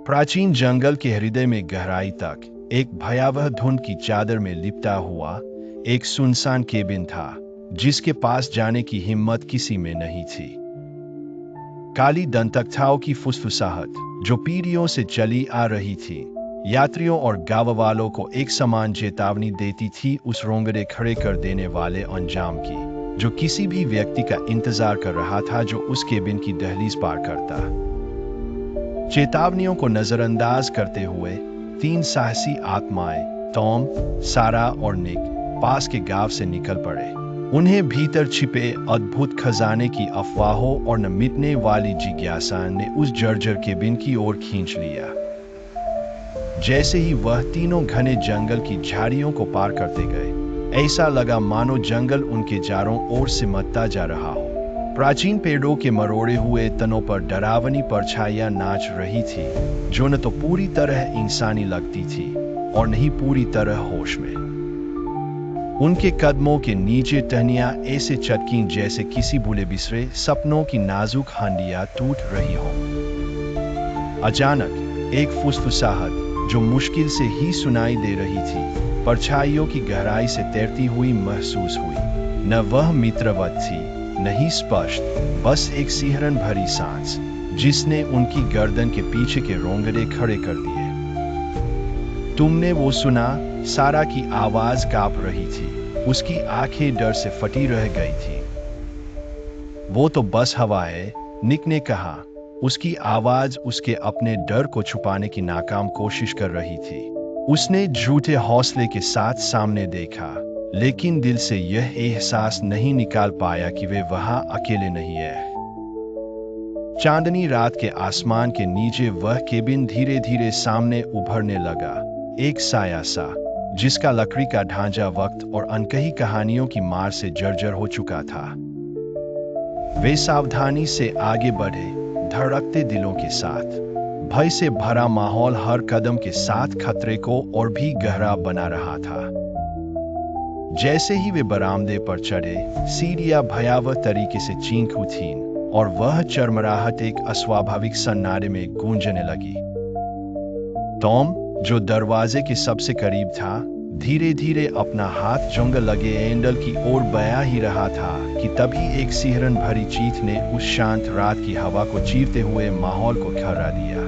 प्राचीन जंगल के हृदय में गहराई तक एक भयावह धुंध की चादर में लिपटा हुआ एक सुनसान केबिन था, जिसके पास जाने की हिम्मत किसी में नहीं थी। काली दंतकथाओं की फुसफुसाहट जो पीढ़ियों से चली आ रही थी, यात्रियों और गांव वालों को एक समान चेतावनी देती थी उस रोंगटे खड़े कर देने वाले अंजाम की, जो किसी भी व्यक्ति का इंतजार कर रहा था जो उस केबिन की दहलीज पार करता। चेतावनियों को नजरअंदाज करते हुए तीन साहसी आत्माएं टॉम, सारा और निक पास के गांव से निकल पड़े। उन्हें भीतर छिपे अद्भुत खजाने की अफवाहों और न मिटने वाली जिज्ञासा ने उस जर्जर केबिन की ओर खींच लिया। जैसे ही वह तीनों घने जंगल की झाड़ियों को पार करते गए, ऐसा लगा मानो जंगल उनके चारों ओर सिमटता जा रहा हो। प्राचीन पेड़ों के मरोड़े हुए तनों पर डरावनी परछाइयां नाच रही थी, जो न तो पूरी तरह इंसानी लगती थी और न ही पूरी तरह होश में। उनके कदमों के नीचे टहनियां ऐसे चटकीं जैसे किसी भूले बिसरे सपनों की नाजुक हंडियां टूट रही हों। अचानक एक फुसफुसाहट जो मुश्किल से ही सुनाई दे रही थी, परछाइयों की गहराई से तैरती हुई महसूस हुई। न वह मित्रवत थी, न ही स्पष्ट, बस एक सिहरन भरी सांस जिसने उनकी गर्दन के पीछे के रोंगटे खड़े कर दिए। तुमने वो सुना? सारा की आवाज कांप रही थी, उसकी आंखें डर से फटी रह गई थी। वो तो बस हवा है, निक ने कहा। उसकी आवाज उसके अपने डर को छुपाने की नाकाम कोशिश कर रही थी। उसने झूठे हौसले के साथ सामने देखा, लेकिन दिल से यह एहसास नहीं निकाल पाया कि वे वहां अकेले नहीं है। चांदनी रात के आसमान के नीचे वह केबिन धीरे धीरे सामने उभरने लगा, एक साया सा जिसका लकड़ी का ढांचा वक्त और अनकही कहानियों की मार से जर्जर हो चुका था। वे सावधानी से आगे बढ़े, धड़कते दिलों के साथ। भय से भरा माहौल हर कदम के साथ खतरे को और भी गहरा बना रहा था। जैसे ही वे बरामदे पर चढ़े, सीढ़ियां भयावह तरीके से चीख उठीं और वह चरमराहट एक अस्वाभाविक सन्नाटे में गूंजने लगी। टॉम, जो दरवाजे के सबसे करीब था, धीरे धीरे अपना हाथ जंग लगे एंडल की ओर बढ़ा ही रहा था कि तभी एक सिहरन भरी चीख ने उस शांत रात की हवा को चीरते हुए माहौल को खौरा दिया।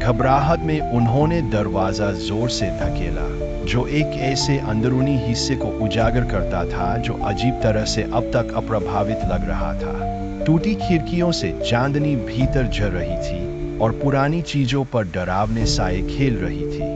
घबराहट में उन्होंने दरवाजा जोर से धकेला, जो एक ऐसे अंदरूनी हिस्से को उजागर करता था जो अजीब तरह से अब तक अप्रभावित लग रहा था। टूटी खिड़कियों से चांदनी भीतर झर रही थी और पुरानी चीजों पर डरावने साए खेल रही थी।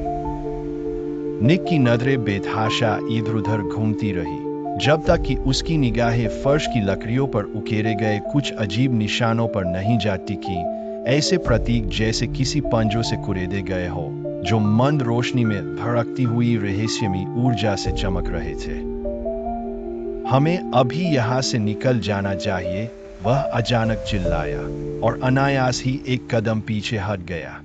निक की नजरें बेतहाशा इधर उधर घूमती रही, जब तक कि उसकी निगाहें फर्श की लकड़ियों पर उकेरे गए कुछ अजीब निशानों पर नहीं जा टिकी, ऐसे प्रतीक जैसे किसी पंजों से कुरेदे गए हो, जो मंद रोशनी में भड़कती हुई रहस्यमयी ऊर्जा से चमक रहे थे। हमें अभी यहां से निकल जाना चाहिए, वह अचानक चिल्लाया और अनायास ही एक कदम पीछे हट गया।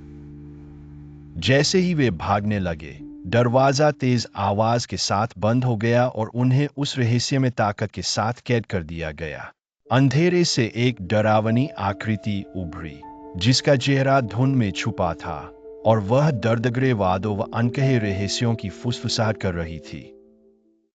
जैसे ही वे भागने लगे, दरवाजा तेज आवाज के साथ बंद हो गया और उन्हें उस रहस्य में ताकत के साथ कैद कर दिया गया। अंधेरे से एक डरावनी आकृति उभरी, जिसका चेहरा धुंध में छुपा था और वह दर्दगरे वादों व अनकहे रहस्यों की फुसफुसाहट कर रही थी।